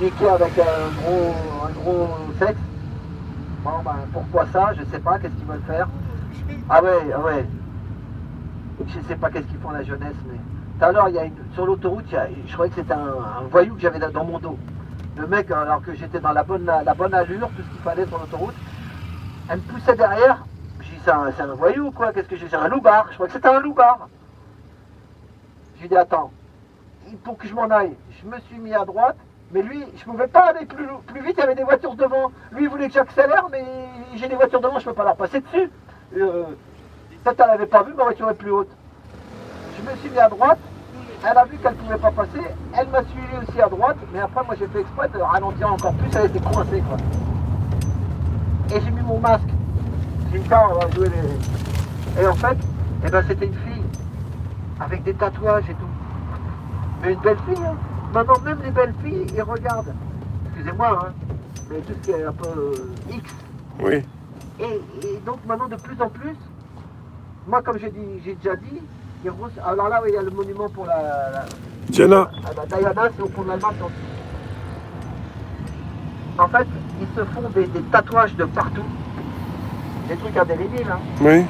niqué avec un gros sexe. Bon, ben, pourquoi ça? Je sais pas, qu'est-ce qu'ils veulent faire? Ah ouais, ah ouais. Je sais pas qu'est-ce qu'ils font la jeunesse, mais... Tout à l'heure, sur l'autoroute, je croyais que c'était un voyou que j'avais dans mon dos. Le mec, alors que j'étais dans la bonne allure, tout ce qu'il fallait sur l'autoroute, elle me poussait derrière. Je dis, c'est un voyou, quoi, qu'est-ce que j'ai? C'est un loupard. Je crois que c'était un loupard. Je lui dis, attends, pour que je m'en aille, je me suis mis à droite, mais lui, je ne pouvais pas aller plus vite, il y avait des voitures devant. Lui, il voulait que j'accélère, mais j'ai des voitures devant, je ne peux pas leur passer dessus. Peut-être elle n'avait pas vu, ma voiture est plus haute. Je me suis mis à droite, elle a vu qu'elle ne pouvait pas passer, elle m'a suivi aussi à droite, mais après, moi, j'ai fait exprès de ralentir encore plus, elle était coincée, quoi. Et j'ai mis mon masque. J'ai dit, on va jouer les... Et en fait, eh ben, c'était une fille, avec des tatouages et tout. Mais une belle fille, hein. Maintenant, même les belles filles, ils regardent. Excusez-moi, hein, mais tout ce qui est un peu X. Oui. Et donc, maintenant, de plus en plus, moi, comme j'ai déjà dit, alors là, il y a le monument pour Diana. Diana, c'est au pont de l'Allemagne. En fait, ils se font des tatouages de partout. Des trucs indélébiles, hein. Oui.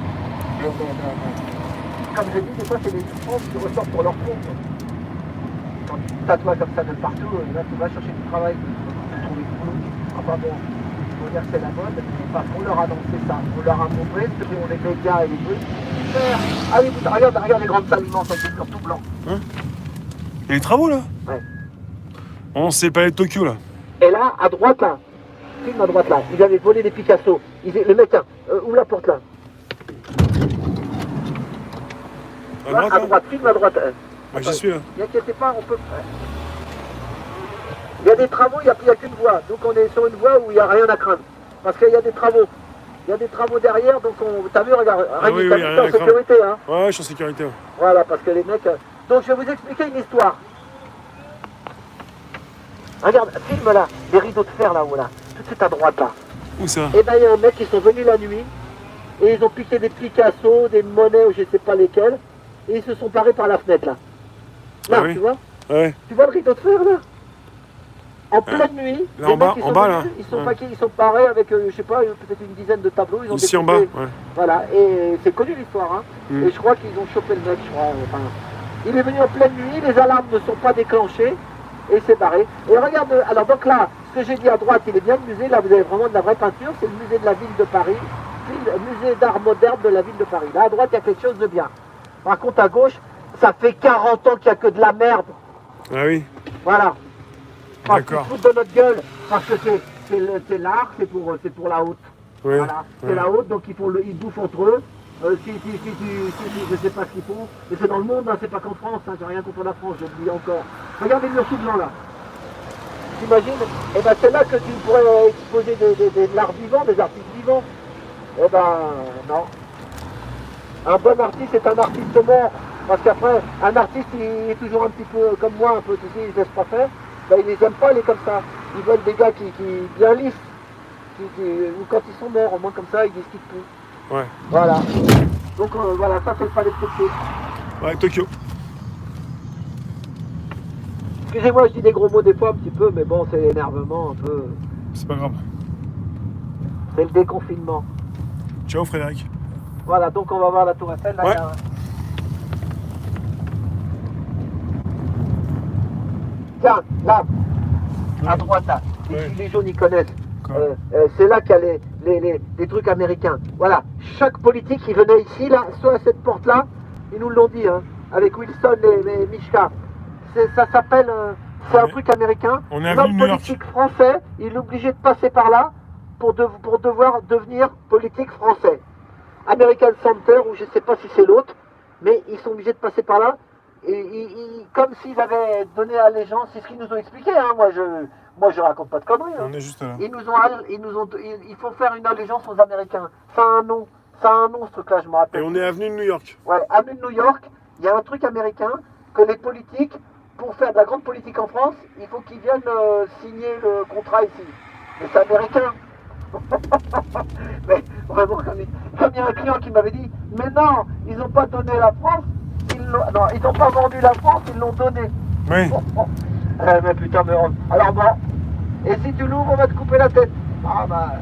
Comme je dis, des fois, c'est des France qui ressortent pour leur compte. Quand tu tatouages comme ça de partout, là, tu vas chercher du travail, tu trouves du boulot. Enfin bon, il faut dire que c'est la mode, mais pas pour leur annoncer ça. On leur a montré, ceux qui ont les médias et les trucs. Ah oui, regarde les grandes salles immenses avec des murs tout blancs. Hein? Il y a des travaux, là? Ouais. On sait pas de Tokyo, là. Et là, à droite, là, filme à droite, là, ils avaient volé des Picasso. Le mec, ouvre la porte, là. À droite, filme à droite. Bah, j'y suis, là. N'inquiétez pas, on peut... Il y a des travaux, il n'y a qu'une voie. Donc on est sur une voie où il n'y a rien à craindre. Parce qu'il y a des travaux. Il y a des travaux derrière, donc t'as vu, regarde, oui, t'es en sécurité, hein. Ouais, je suis en sécurité. Ouais. Voilà, parce que les mecs... Donc je vais vous expliquer une histoire. Regarde, filme là, les rideaux de fer là-haut, là. Tout de suite à droite, là. Où ça? Et ben il y a un mec qui sont venus la nuit, et ils ont piqué des Picasso, des monnaies, ou je sais pas lesquelles, et ils se sont parés par la fenêtre, là. Là, Ah oui. tu vois? Ouais. Tu vois le rideau de fer, là? En pleine nuit, là, les en bas, mecs, ils sont là. ils sont parés avec, je sais pas, peut-être une dizaine de tableaux. Ils ont Ici en découpé. bas, ouais. Voilà, et c'est connu l'histoire, hein. Mm. Et je crois qu'ils ont chopé le mec, je crois. Enfin, il est venu en pleine nuit, les alarmes ne sont pas déclenchées, et il s'est barré. Et regarde, alors donc là, ce que j'ai dit à droite, il est bien le musée, là vous avez vraiment de la vraie peinture, c'est le musée de la ville de Paris, le musée d'art moderne de la ville de Paris. Là à droite, il y a quelque chose de bien. Par contre, à gauche, ça fait 40 ans qu'il n'y a que de la merde. Ah oui. Voilà. Parce qu'ils D'accord. se foutent de notre gueule, parce que c'est l'art, c'est pour la haute. Oui. Voilà, c'est la haute, donc ils bouffent entre eux. Je sais pas ce qu'ils font, mais c'est dans le monde, hein, c'est pas qu'en France, hein, j'ai rien contre la France, j'oublie encore. Regardez le mur tout blanc là. T'imagines? Et ben c'est là que tu pourrais exposer de l'art vivant, des artistes vivants. Eh ben non. Un bon artiste est un artiste mort. Parce qu'après, un artiste il est toujours un petit peu comme moi, un peu, tu sais, il ne laisse pas faire. Ben, ils les aiment pas, les comme ça. Ils veulent des gars qui bien lisses. Ou quand ils sont morts, au moins comme ça, ils discutent plus. Ouais. Voilà. Donc voilà, ça c'est le palais de Tokyo. Ouais, Tokyo. Excusez-moi, je dis des gros mots des fois un petit peu, mais bon, c'est l'énervement un peu. C'est pas grave. C'est le déconfinement. Ciao, Frédéric. Voilà, donc on va voir la tour Eiffel. Là, Ouais. Tiens, là, à droite, là, Ouais. les jaunes, ils connaissent. Quoi? C'est là qu'il y a les trucs américains. Voilà, chaque politique, il venait ici, là, soit à cette porte-là, ils nous l'ont dit, hein, avec Wilson et Mishka. Ça s'appelle, c'est un truc américain. On est à L'homme New York. politique français, il est obligé de passer par là pour devoir devenir politique français. American Center, ou je ne sais pas si c'est l'autre, mais ils sont obligés de passer par là. Et comme s'ils avaient donné allégeance, c'est ce qu'ils nous ont expliqué, hein, moi je raconte pas de conneries. Hein. On est juste là. Il faut faire une allégeance aux Américains. Ça a un nom, ce truc-là, je me Et rappelle. on est avenue de New York. Ouais, avenue de New York, il y a un truc américain que les politiques, pour faire de la grande politique en France, il faut qu'ils viennent signer le contrat ici. Mais c'est américain. Mais vraiment, comme il y a un client qui m'avait dit, mais non, ils n'ont pas donné la France, ils n'ont pas vendu la France, ils l'ont donné. Oui. Mais putain, mais alors bon. Et si tu l'ouvres, on va te couper la tête. Ah bah...